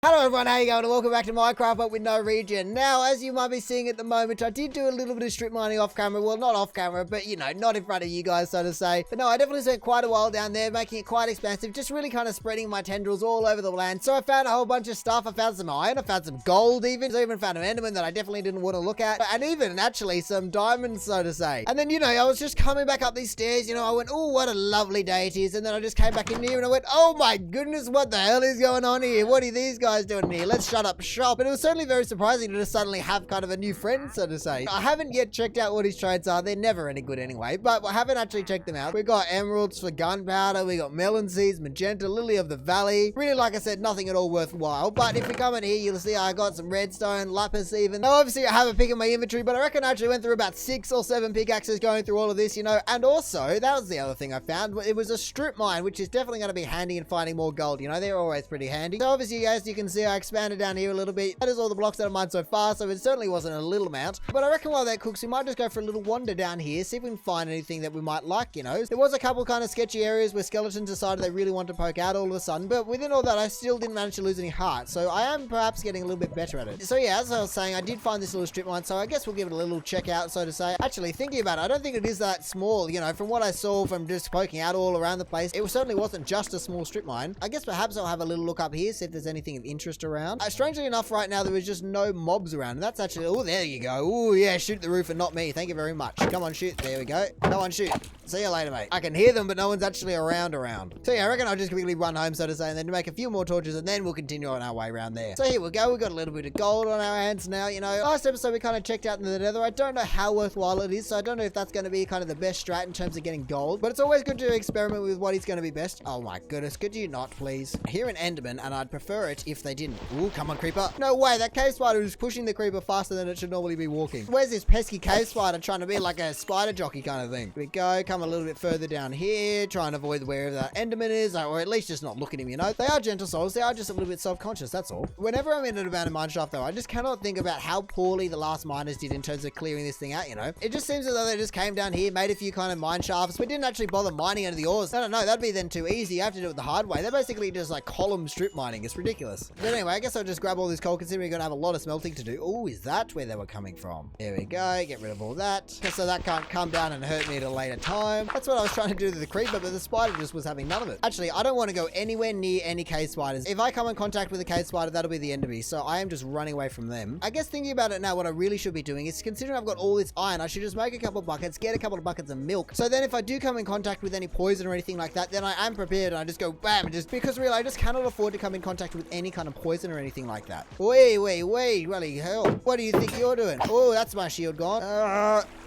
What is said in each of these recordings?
Hello everyone, how you going? And welcome back to Minecraft, but with no regen. Now, as you might be seeing at the moment, I did do a little bit of strip mining off camera. Well, not off camera, but you know, not in front of you guys, so to say. But no, I definitely spent quite a while down there, making it quite expansive, just really kind of spreading my tendrils all over the land. So I found a whole bunch of stuff. I found some iron, I found some gold even. I even found an enderman that I definitely didn't want to look at. And even, actually, some diamonds, so to say. And then, you know, I was just coming back up these stairs, you know, I went, oh, what a lovely day it is. And then I just came back in here and I went, oh my goodness, what the hell is going on here? What are these guys doing in here? Let's shut up shop. But it was certainly very surprising to just suddenly have kind of a new friend, so to say. I haven't yet checked out what his trades are. They're never any good anyway, but I haven't actually checked them out. We got emeralds for gunpowder. We got melon seeds, magenta, lily of the valley. Really, like I said, nothing at all worthwhile. But if we come in here, you'll see I got some redstone, lapis even. Now, obviously, I have a pick in my inventory, but I reckon I actually went through about 6 or 7 pickaxes going through all of this, you know. And also, that was the other thing I found. It was a strip mine, which is definitely going to be handy in finding more gold. You know, they're always pretty handy. So obviously, as you can see, I expanded down here a little bit. That is all the blocks that I've mined so far, so it certainly wasn't a little amount. But I reckon while that cooks, we might just go for a little wander down here, see if we can find anything that we might like, you know. There was a couple kind of sketchy areas where skeletons decided they really want to poke out all of a sudden, but within all that, I still didn't manage to lose any heart, so I am perhaps getting a little bit better at it. So yeah, as I was saying, I did find this little strip mine, so I guess we'll give it a little check out, so to say. Actually, thinking about it, I don't think it is that small, you know, from what I saw from just poking out all around the place, it certainly wasn't just a small strip mine. I guess perhaps I'll have a little look up here, see if there's anything of interest around. Strangely enough, right now, there is just no mobs around, and that's actually, oh, there you go. Oh, yeah, shoot the roof and not me. Thank you very much. Come on, shoot. There we go. Come on, shoot. See you later, mate. I can hear them, but no one's actually around. So yeah, I reckon I'll just quickly run home, so to say, and then make a few more torches, and then we'll continue on our way around there. So here we go. We've got a little bit of gold on our hands now, you know. Last episode, we kind of checked out the nether. I don't know how worthwhile it is, so I don't know if that's going to be kind of the best strat in terms of getting gold, but it's always good to experiment with what is going to be best. Oh my goodness, could you not, please? I hear an enderman, and I'd prefer it if they didn't. Ooh, come on, creeper. No way, that cave spider is pushing the creeper faster than it should normally be walking. Where's this pesky cave spider trying to be like a spider jockey kind of thing? Here we go, come a little bit further down here, try and avoid wherever that enderman is, or at least just not look at him, you know. They are gentle souls, they are just a little bit self-conscious, that's all. Whenever I'm in an abandoned mine shaft though, I just cannot think about how poorly the last miners did in terms of clearing this thing out, you know. It just seems as though they just came down here, made a few kind of mine shafts, but didn't actually bother mining under the ores. I don't know, that'd be then too easy. You have to do it the hard way. They're basically just like column strip mining. It's ridiculous. But anyway, I guess I'll just grab all this coal, considering we're gonna have a lot of smelting to do. Oh, is that where they were coming from? There we go, get rid of all that, so that can't come down and hurt me at a later time. That's what I was trying to do to the creeper, but the spider just was having none of it. Actually, I don't want to go anywhere near any cave spiders. If I come in contact with a cave spider, that'll be the end of me, so I am just running away from them. I guess thinking about it now, what I really should be doing is, considering I've got all this iron, I should just make a couple of buckets, get a couple of buckets of milk, so then if I do come in contact with any poison or anything like that, then I am prepared and I just go bam, just because really I just cannot afford to come in contact with any kind of poison or anything like that. Wait, really hell, what do you think you're doing? Oh, that's my shield gone.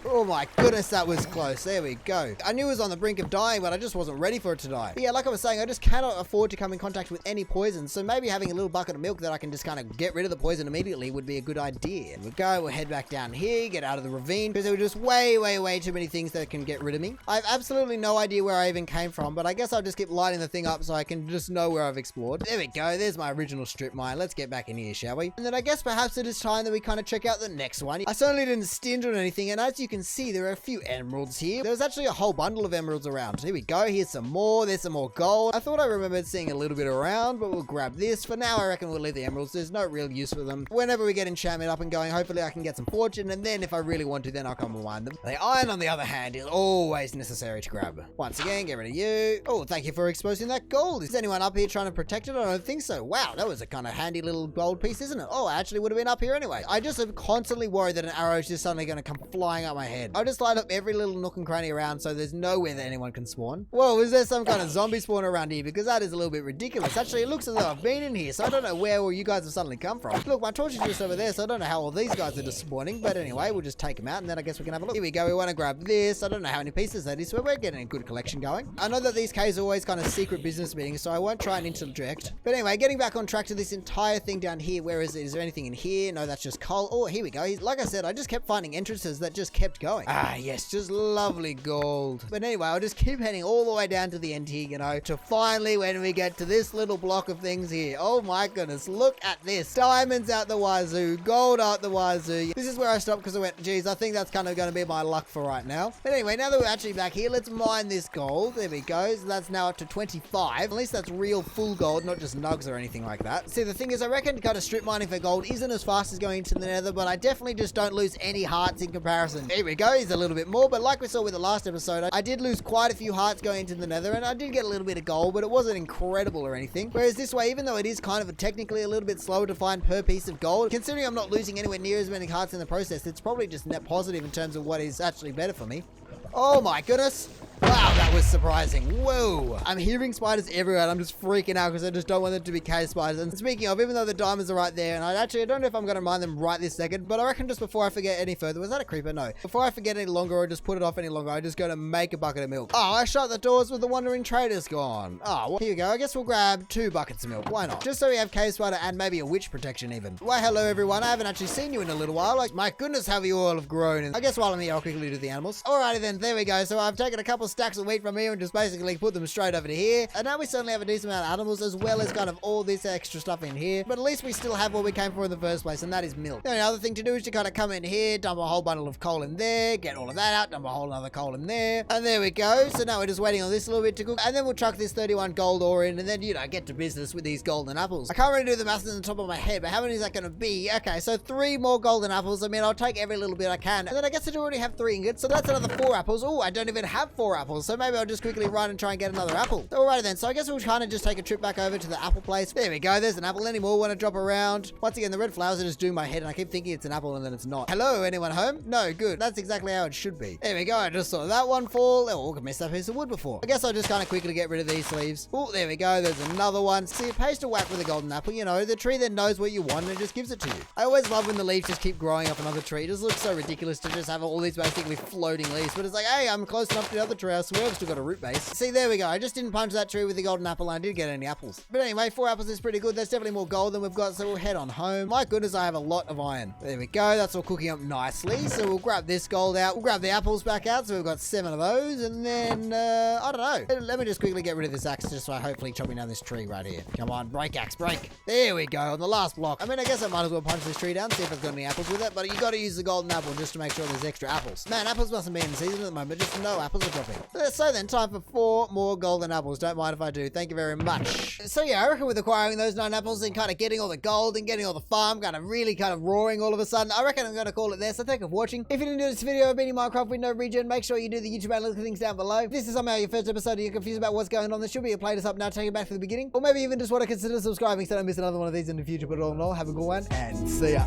Oh my goodness, that was close. There we go. I knew it was on the brink of dying, but I just wasn't ready for it to die. But yeah, like I was saying, I just cannot afford to come in contact with any poison, so maybe having a little bucket of milk that I can just kind of get rid of the poison immediately would be a good idea. We'll go, we'll head back down here, get out of the ravine, because there were just way too many things that can get rid of me. I have absolutely no idea where I even came from, but I guess I'll just keep lighting the thing up so I can just know where I've explored. There we go, there's my original strip mine. Let's get back in here, shall we? And then I guess perhaps it is time that we kind of check out the next one. I certainly didn't stinge on anything, and as you can see, there are a few emeralds here. There was actually a whole bundle of emeralds around. Here we go, here's some more, there's some more gold. I thought I remembered seeing a little bit around, but we'll grab this. For now, I reckon we'll leave the emeralds. There's no real use for them. Whenever we get enchantment up and going, hopefully I can get some fortune, and then if I really want to, then I'll come and mine them. The iron, on the other hand, is always necessary to grab. Once again, get rid of you. Oh, thank you for exposing that gold. Is anyone up here trying to protect it? I don't think so. Wow, that was a kind of handy little gold piece, isn't it? Oh, I actually would have been up here anyway. I just am constantly worried that an arrow is just suddenly going to come flying up my head. I'll just light up every little nook and cranny around so there's nowhere that anyone can spawn. Whoa, is there some kind of zombie spawn around here? Because that is a little bit ridiculous. Actually, it looks as though I've been in here, so I don't know where all you guys have suddenly come from. Look, my torch is just over there, so I don't know how all these guys are just spawning, but anyway, we'll just take them out and then I guess we can have a look. Here we go, we want to grab this. I don't know how many pieces that is, so we're getting a good collection going. I know that these caves are always kind of secret business meetings, so I won't try and interject. But anyway, getting back on track to this entire thing down here. Where is it? Is there anything in here? No, that's just coal. Oh, here we go. Like I said, I just kept finding entrances that just kept going. Ah, yes, just lovely gold. But anyway, I'll just keep heading all the way down to the end here, you know, to finally when we get to this little block of things here. Oh my goodness, look at this. Diamonds out the wazoo, gold out the wazoo. This is where I stopped because I went, geez, I think that's kind of going to be my luck for right now. But anyway, now that we're actually back here, let's mine this gold. There we go. So that's now up to 25. At least that's real full gold, not just nugs or anything like that. See, the thing is, I reckon kind of strip mining for gold isn't as fast as going into the nether, but I definitely just don't lose any hearts in comparison. There we go, he's a little bit more, but like we saw with the last episode, I did lose quite a few hearts going into the nether, and I did get a little bit of gold, but it wasn't incredible or anything. Whereas this way, even though it is kind of technically a little bit slower to find per piece of gold, considering I'm not losing anywhere near as many hearts in the process, it's probably just net positive in terms of what is actually better for me. Oh my goodness. Wow, that was surprising. Whoa. I'm hearing spiders everywhere and I'm just freaking out because I just don't want them to be cave spiders. And speaking of, even though the diamonds are right there, and I don't know if I'm going to mine them right this second, but I reckon just before I forget any further, was that a creeper? No. Before I forget any longer or just put it off any longer, I'm just going to make a bucket of milk. Oh, I shut the doors with the wandering traders gone. Oh, well, here we go. I guess we'll grab 2 buckets of milk. Why not? Just so we have cave spider and maybe a witch protection even. Why, hello everyone. I haven't actually seen you in a little while. Like, my goodness, how you all have grown. And I guess while I'm here, I'll quickly do the animals. Alrighty then, there we go. So I've taken a couple stacks of wheat from here and just basically put them straight over to here. And now we certainly have a decent amount of animals as well as kind of all this extra stuff in here. But at least we still have what we came for in the first place, and that is milk. The only other thing to do is to kind of come in here, dump a whole bundle of coal in there, get all of that out, dump a whole other coal in there. And there we go. So now we're just waiting on this a little bit to cook. And then we'll chuck this 31 gold ore in and then, you know, get to business with these golden apples. I can't really do the math on the top of my head, but how many is that going to be? Okay, so 3 more golden apples. I mean, I'll take every little bit I can. And then I guess I do already have 3 ingots. So that's another 4 apples. Oh, I don't even have 4 apples. So maybe I'll just quickly run and try and get another apple. So alright then, so I guess we'll kind of just take a trip back over to the apple place. There we go, there's an apple. Any more want to drop around? Once again, the red flowers are just doing my head and I keep thinking it's an apple and then it's not. Hello, anyone home? No, good. That's exactly how it should be. There we go, I just saw that one fall. Oh, I missed that piece of wood before. I guess I'll just kind of quickly get rid of these leaves. Oh, there we go, there's another one. See, it pays to whack with a golden apple, you know, the tree that knows what you want and it just gives it to you. I always love when the leaves just keep growing up another tree. It just looks so ridiculous to just have all these basically floating leaves, but it's like, hey, I'm close enough to the other tree. I swear I've still got a root base. See, there we go. I just didn't punch that tree with the golden apple and I didn't get any apples. But anyway, 4 apples is pretty good. That's definitely more gold than we've got, so we'll head on home. My goodness, I have a lot of iron. There we go. That's all cooking up nicely. So we'll grab this gold out. We'll grab the apples back out. So we've got 7 of those. And then, I don't know. Let me just quickly get rid of this axe just by hopefully chopping down this tree right here. Come on, break axe, break. There we go, on the last block. I mean, I guess I might as well punch this tree down, see if it's got any apples with it. But you got to use the golden apple just to make sure there's extra apples. Man, apples mustn't be in season at the moment. Just no apples are dropping. So then, time for 4 more golden apples. Don't mind if I do. Thank you very much. So yeah, I reckon with acquiring those 9 apples and kind of getting all the gold and getting all the farm kind of really kind of roaring all of a sudden, I reckon I'm going to call it there. So thank you for watching. If you didn't do this video of beating Minecraft with no regen, make sure you do the YouTube and look at things down below. If this is somehow your first episode and you're confused about what's going on, there should be a playlist up now. Take it back to the beginning. Or maybe even just want to consider subscribing so don't miss another one of these in the future. But all in all, have a good one and see ya.